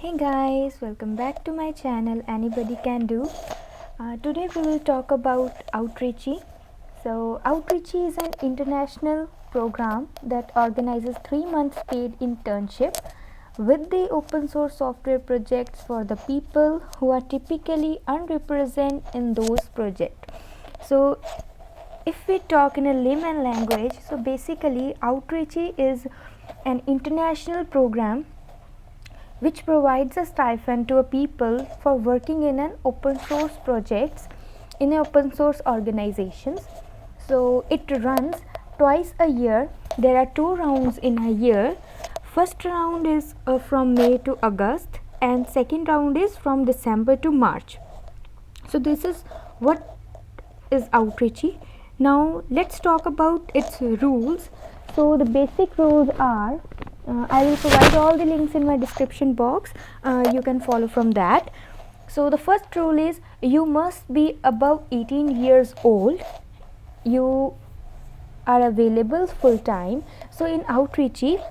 Hey guys, welcome back to my channel Anybody Can Do. Today we will talk about Outreachy. So Outreachy is an international program that organizes 3 months paid internship with the open source software projects for the people who are typically unrepresented in those projects. So if we talk in a layman language, so basically Outreachy is an international program which provides a stipend to a people for working in an open source projects in open source organizations. So it runs twice a year. There are 2 rounds in a year. First round is from May to August and second round is from December to March. So this is what is Outreachy. Now let's talk about its rules. So the basic rules are, I will provide all the links in my description box. You can follow from that. So the first rule is you must be above 18 years old. You are available full time. So in Outreachy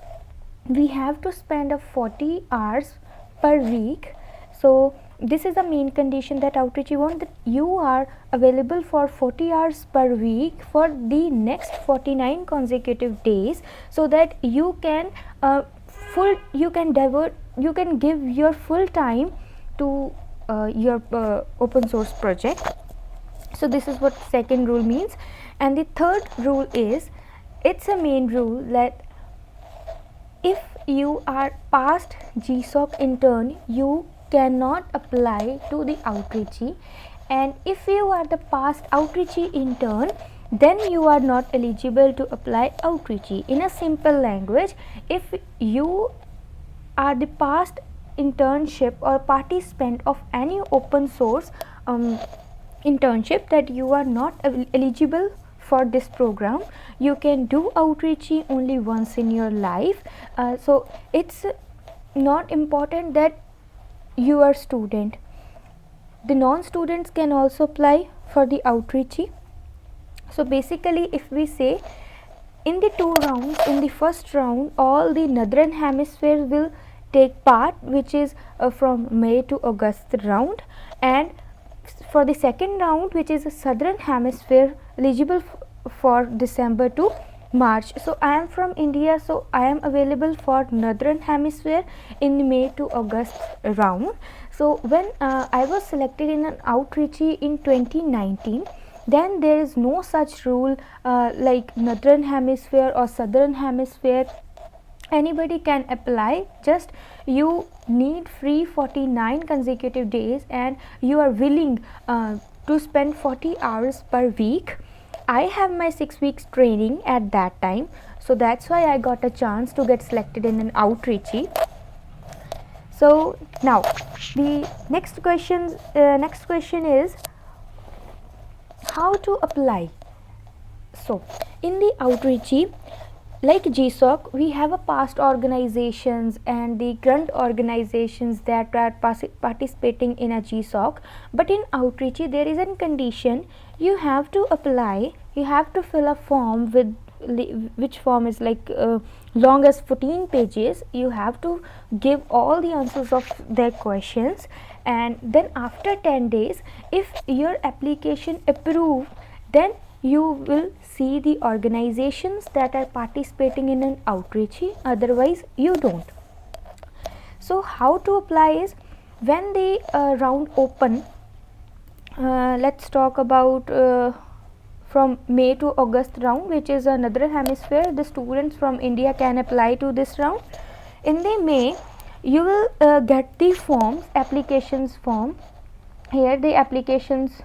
we have to spend 40 hours per week. So this is the main condition that Outreachy want, that you are available for 40 hours per week for the next 49 consecutive days, so that you can give your full time to your open source project. So this is what second rule means. And the third rule is, it's a main rule that if you are past GSOC intern, you cannot apply to the Outreachy, and if you are the past Outreachy intern, then you are not eligible to apply Outreachy. In a simple language, if you are the past internship or participant of any open source internship, that you are not eligible for this program. You can do Outreachy only once in your life. So it's not important that you are student. The non-students can also apply for the Outreachy. So basically, if we say in the 2 rounds, in the first round all the northern hemisphere will take part, which is from May to August round, and for the second round, which is a southern hemisphere, eligible for December to March. So I am from India, so I am available for northern hemisphere in the May to August round. So when I was selected in an Outreachy in 2019, then there is no such rule like northern hemisphere or southern hemisphere. Anybody can apply, just you need free 49 consecutive days and you are willing to spend 40 hours per week. I have my 6 weeks training at that time, so that's why I got a chance to get selected in an Outreachy. So now the next question is how to apply. So in the Outreachy, like GSOC, we have a past organizations and the current organizations that are participating in a GSOC, but in Outreachy there is a condition. You have to apply, you have to fill a form with which form is like long as 14 pages. You have to give all the answers of their questions, and then after 10 days, if your application approved, then you will see the organizations that are participating in an Outreachy, otherwise you don't. So how to apply is, when the round open, let's talk about from May to August round, which is another hemisphere, the students from India can apply to this round. In the May, you will get the forms, applications form. Here the applications,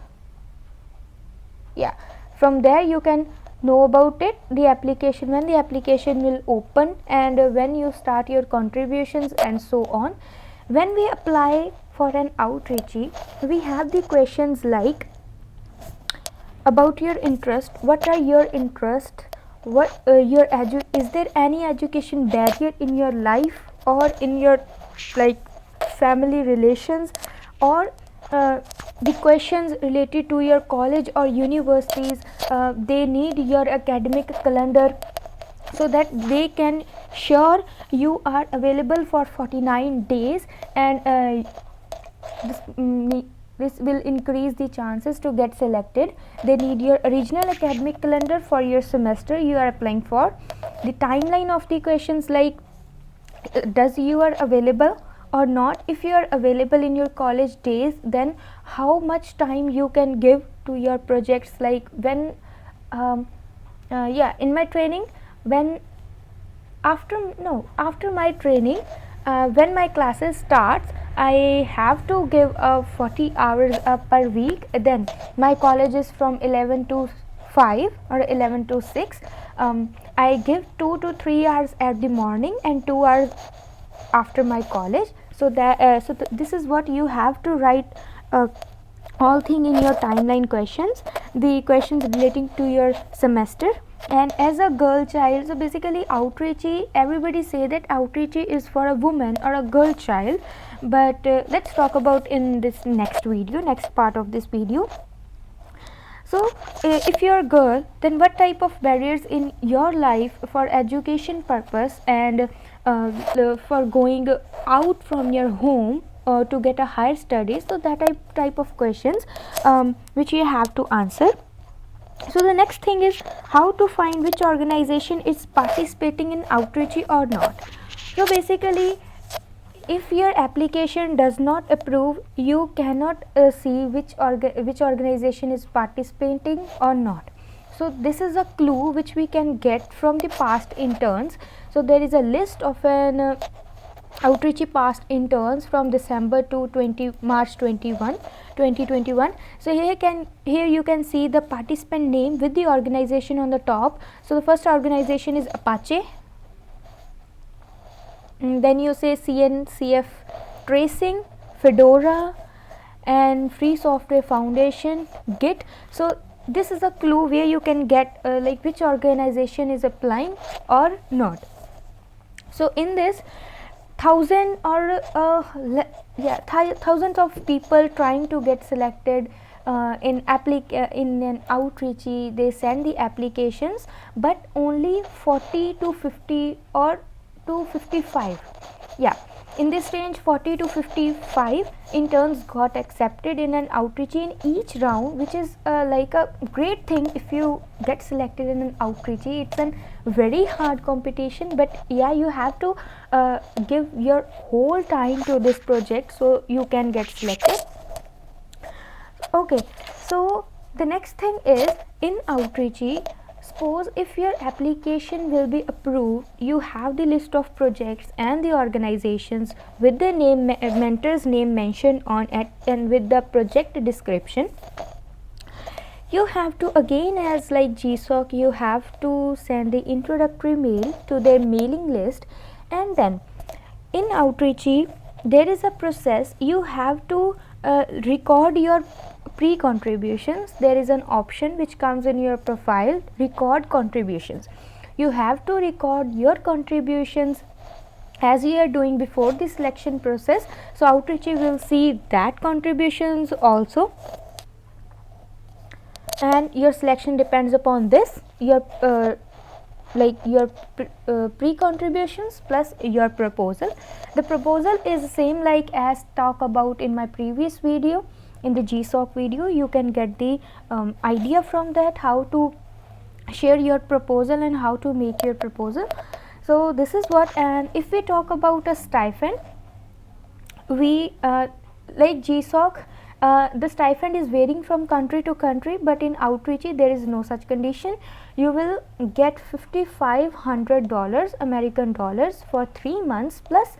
from there you can know about it, the application, when the application will open, and when you start your contributions and so on. When we apply for an Outreachy, we have the questions like about your interest, what are your interests, what is there any education barrier in your life or in your family relations, or the questions related to your college or universities. They need your academic calendar so that they can sure you are available for 49 days, and this will increase the chances to get selected. They need your original academic calendar for your semester you are applying for, the timeline of the questions, like does you are available or not. If you are available in your college days, then how much time you can give to your projects, like when in my training, when after my training, when my classes starts, I have to give 40 hours per week. Then my college is from 11 to 5 or 11 to 6. I give 2 to 3 hours at the morning and 2 hours after my college. So that this is what you have to write all thing in your timeline questions, the questions relating to your semester. And as a girl child, so basically outreachy, everybody say that outreachy is for a woman or a girl child, but let's talk about in this next part of this video. So if you are a girl, then what type of barriers in your life for education purpose and for going out from your home to get a higher study, so that type of questions which you have to answer. So the next thing is how to find which organization is participating in outreachy or not. So basically, if your application does not approve, you cannot see which organization is participating or not. So this is a clue which we can get from the past interns. So there is a list of an outreachy past interns from December to March 2021. So here you can see the participant name with the organization on the top. So the first organization is Apache, then you say CNCF Tracing, Fedora, and Free Software Foundation, Git. So this is a clue where you can get like which organization is applying or not. So in this, thousands of people trying to get selected in an outreachy, they send the applications, but only 40 to 50 or to 55, in this range 40 to 55 interns got accepted in an outreachy in each round, which is like a great thing. If you get selected in an outreachy, it's a very hard competition, but you have to give your whole time to this project so you can get selected. Okay, so the next thing is in outreachy, suppose if your application will be approved, you have the list of projects and the organizations with the name mentor's name mentioned on it and with the project description. You have to, again as like GSOC, you have to send the introductory mail to their mailing list. And then in outreachy, there is a process. You have to record your pre-contributions. There is an option which comes in your profile, record contributions. You have to record your contributions as you are doing before the selection process. So outreachy will see that contributions also, and your selection depends upon this, your pre-contributions plus your proposal. The proposal is the same like as talk about in my previous video. In the GSOC video, you can get the idea from that, how to share your proposal and how to make your proposal. So this is what. And if we talk about a stipend, we like GSOC, the stipend is varying from country to country, but in outreachy there is no such condition. You will get $5,500 American dollars for 3 months plus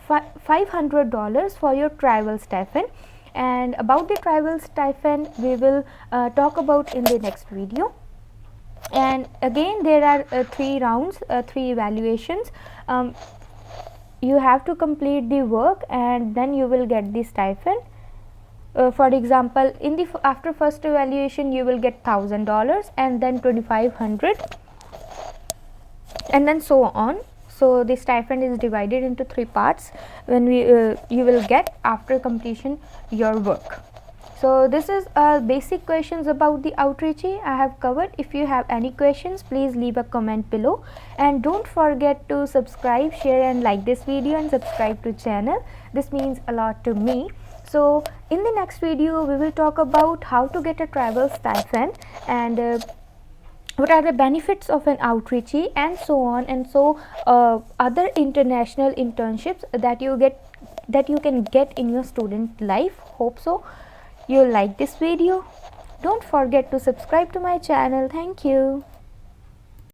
$500 for your travel stipend. And about the travel stipend we will talk about in the next video. And again there are 3 rounds, 3 evaluations. You have to complete the work and then you will get the stipend. For example, in the after first evaluation you will get $1,000 and then $2,500 and then so on. So the stipend is divided into 3 parts when you will get after completion your work. So this is basic questions about the outreach I have covered. If you have any questions, please leave a comment below, and don't forget to subscribe, share and like this video, and subscribe to channel. This means a lot to me. So in the next video we will talk about how to get a travel stipend, and what are the benefits of an outreachee, and so on, and so other international internships that you can get in your student life. Hope so you like this video. Don't forget to subscribe to my channel. Thank you.